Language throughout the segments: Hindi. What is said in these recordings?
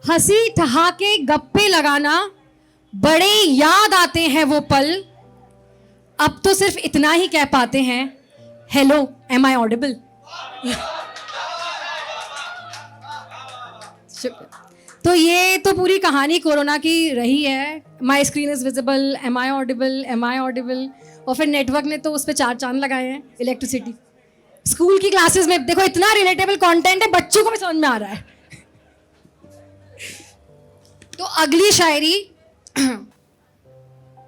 हंसी ठहाके गप्पे लगाना, बड़े याद आते हैं वो पल। अब तो सिर्फ इतना ही कह पाते हैं, हेलो एम आई ऑडिबल। तो ये तो पूरी कहानी कोरोना की रही है। My screen is visible, am I audible, am I audible. और फिर नेटवर्क ने तो उस पर 4 चांद लगाए हैं। इलेक्ट्रिसिटी, स्कूल की क्लासेस में देखो इतना रिलेटेबल कंटेंट है, बच्चों को भी समझ में आ रहा है। तो अगली शायरी,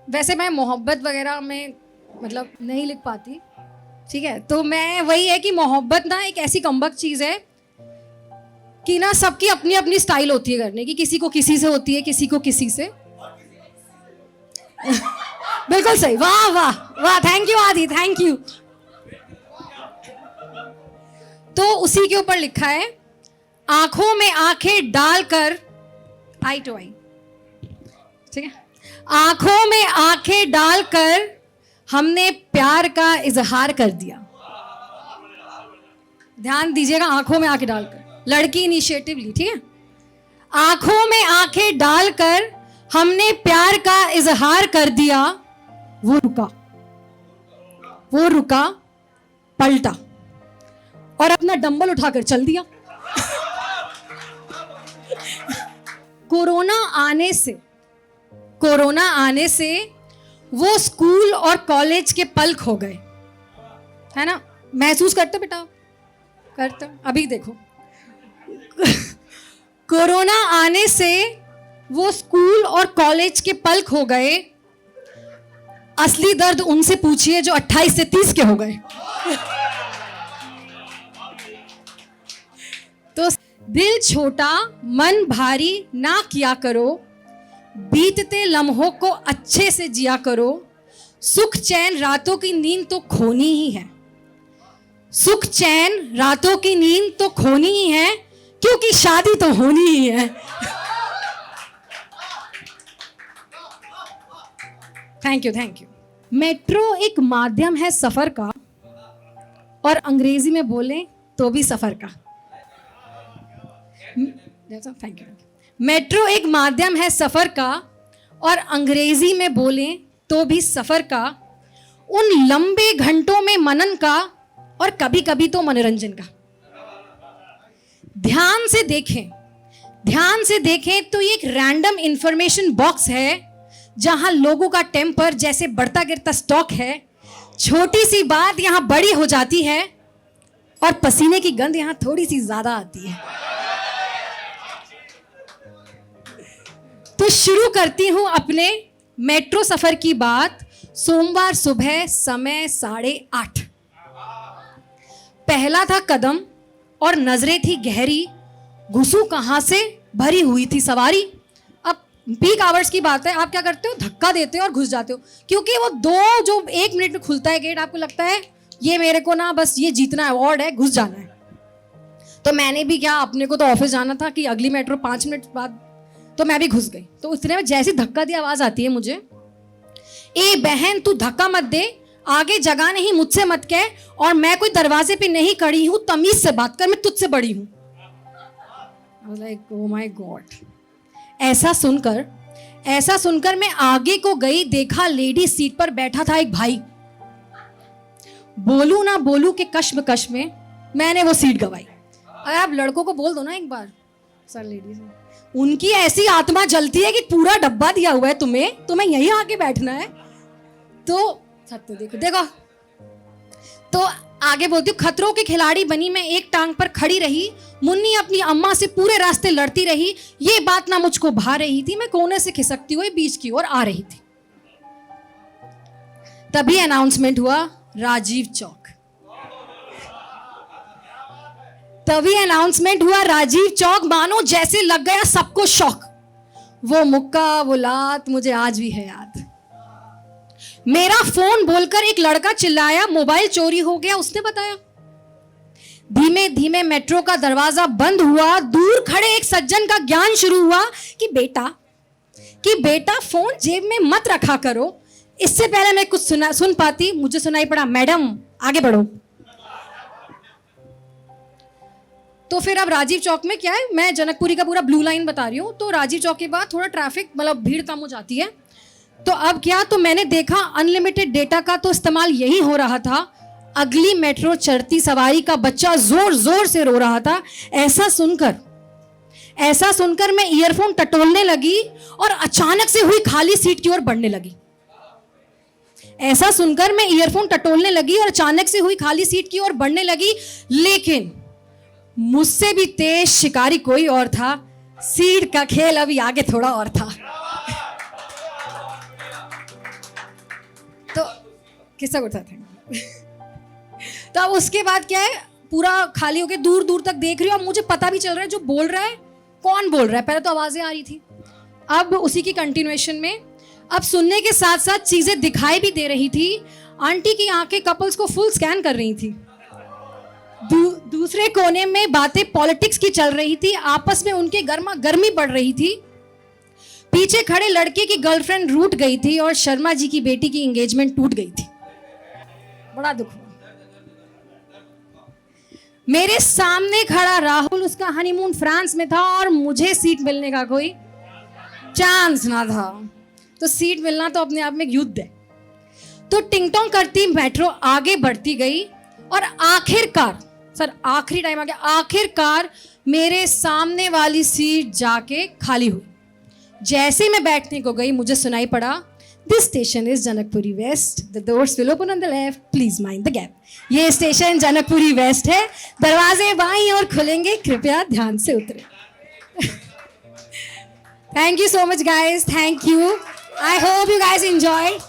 वैसे मैं मोहब्बत वगैरह में मतलब नहीं लिख पाती, ठीक है। तो मैं वही है कि मोहब्बत ना एक ऐसी कमबख्त चीज़ है कि ना सबकी अपनी अपनी स्टाइल होती है करने की। किसी को किसी से होती है, किसी को किसी से। बिल्कुल सही, वाह वाह वाह, थैंक यू आदि, थैंक यू। तो उसी के ऊपर लिखा है, आंखों में आंखें डालकर, आई टू आई, ठीक है। आंखों में आंखें डालकर हमने प्यार का इजहार कर दिया। ध्यान दीजिएगा, आंखों में आंखें डालकर, लड़की इनिशिएटिव ली, ठीक है। आंखों में आंखें डालकर हमने प्यार का इजहार कर दिया। वो रुका, पलटा और अपना डंबल उठाकर चल दिया। कोरोना आने से वो स्कूल और कॉलेज के पल खो गए, है ना। महसूस करते बेटा, करते। अभी देखो, कोरोना आने से वो स्कूल और कॉलेज के पल खो गए। असली दर्द उनसे पूछिए जो 28 से 30 के हो गए। तो दिल छोटा मन भारी ना किया करो, बीतते लम्हों को अच्छे से जिया करो। सुख चैन रातों की नींद तो खोनी ही है, सुख चैन रातों की नींद तो खोनी ही है, क्योंकि शादी तो होनी ही है। Thank you. मेट्रो एक माध्यम है सफर का, और अंग्रेजी में बोले तो भी सफर का। Thank you. मेट्रो एक माध्यम है सफर का, और अंग्रेजी में बोले तो भी सफर का। उन लंबे घंटों में मनन का, और कभी कभी तो मनोरंजन का। ध्यान से देखें तो ये एक रैंडम इंफॉर्मेशन बॉक्स है, जहां लोगों का टेम्पर जैसे बढ़ता गिरता स्टॉक है। छोटी सी बात यहां बड़ी हो जाती है, और पसीने की गंध यहां थोड़ी सी ज्यादा आती है। तो शुरू करती हूं अपने मेट्रो सफर की बात। सोमवार सुबह समय 8:30। पहला था कदम और नजरें थी गहरी, घुसू कहां से भरी हुई थी सवारी। अब पीक आवर्स की बात है, आप क्या करते हो, धक्का देते हो और घुस जाते हो, क्योंकि वो जो 1 मिनट में खुलता है गेट, आपको लगता है ये मेरे को ना बस ये जीतना अवार्ड है, घुस जाना है। तो मैंने भी क्या, अपने को तो ऑफिस जाना था कि अगली मेट्रो 5 मिनट बाद, तो मैं भी घुस गई। तो उतने में जैसी धक्का दी आवाज आती है मुझे, ए बहन तू धक्का मत दे, आगे जगह नहीं मुझसे मत कह, और मैं कोई दरवाजे पे नहीं खड़ी हूं, तमीज से बात कर, मैं तुझसे बड़ी हूं। I was like, oh my God। ऐसा सुनकर मैं आगे को गई, देखा लेडी सीट पर बैठा था एक भाई। बोलू ना बोलू के कश्मकश में मैंने वो सीट गवाई। अरे आप लड़कों को बोल दो ना एक बार, सर लेडीज, उनकी ऐसी आत्मा जलती है कि पूरा डब्बा दिया हुआ है तुम्हें यहीं आके बैठना है। तो सत्य देखो। तो आगे बोलती हूँ, खतरों के खिलाड़ी बनी मैं, एक टांग पर खड़ी रही। मुन्नी अपनी अम्मा से पूरे रास्ते लड़ती रही, ये बात ना मुझको भा रही थी। मैं कोने से खिसकती हुई बीच की ओर आ रही थी। तभी अनाउंसमेंट हुआ, राजीव चौक। मानो जैसे लग गया सबको शौक। वो मुक्का वो लात मुझे आज भी है याद। मेरा फोन बोलकर एक लड़का चिल्लाया, मोबाइल चोरी हो गया उसने बताया। धीमे धीमे मेट्रो का दरवाजा बंद हुआ। दूर खड़े एक सज्जन का ज्ञान शुरू हुआ कि बेटा फोन जेब में मत रखा करो। इससे पहले मैं कुछ सुन पाती, मुझे सुनाई पड़ा, मैडम आगे बढ़ो। तो फिर अब राजीव चौक में क्या है, मैं जनकपुरी का पूरा ब्लू लाइन बता रही हूँ, तो राजीव चौक के बाद थोड़ा ट्रैफिक मतलब भीड़ कम हो जाती है। तो अब क्या, तो मैंने देखा अनलिमिटेड डेटा का तो इस्तेमाल यही हो रहा था। अगली मेट्रो चढ़ती सवारी का बच्चा जोर जोर से रो रहा था। ऐसा सुनकर मैं ईयरफोन टटोलने लगी और अचानक से हुई खाली सीट की ओर बढ़ने लगी। ऐसा सुनकर मैं ईयरफोन टटोलने लगी और अचानक से हुई खाली सीट की ओर बढ़ने लगी, लेकिन मुझसे भी तेज शिकारी कोई और था। सीट का खेल अभी आगे थोड़ा और था। तो किस्सा कुछ था। तो अब उसके बाद क्या है, पूरा खाली होके दूर दूर तक देख रही हूँ। अब मुझे पता भी चल रहा है जो बोल रहा है कौन बोल रहा है। पहले तो आवाजें आ रही थी, अब उसी की कंटिन्यूएशन में अब सुनने के साथ साथ चीजें दिखाई भी दे रही थी। आंटी की आंखें कपल्स को फुल स्कैन कर रही थी। दूसरे कोने में बातें पॉलिटिक्स की चल रही थी, आपस में उनके गर्मा गर्मी बढ़ रही थी। पीछे खड़े लड़के की गर्लफ्रेंड रूठ गई थी और शर्मा जी की बेटी की एंगेजमेंट टूट गई थी। बड़ा दुख हुआ। मेरे सामने खड़ा राहुल, उसका हनीमून फ्रांस में था और मुझे सीट मिलने का कोई चांस ना था। तो सीट मिलना तो अपने आप में एक युद्ध है। तो टिंग टोंग करती मेट्रो आगे बढ़ती गई और आखिरकार, सर आखिरी टाइम आ गया, आखिरकार मेरे सामने वाली सीट जाके खाली हुई। जैसे मैं बैठने को गई मुझे सुनाई पड़ा, this station is Janakpuri west, the doors will open on the left, please mind the gap. ये स्टेशन जनकपुरी वेस्ट है, दरवाजे बाईं ओर खुलेंगे, कृपया ध्यान से उतरे। Thank you so much guys, thank you. I hope you guys enjoyed.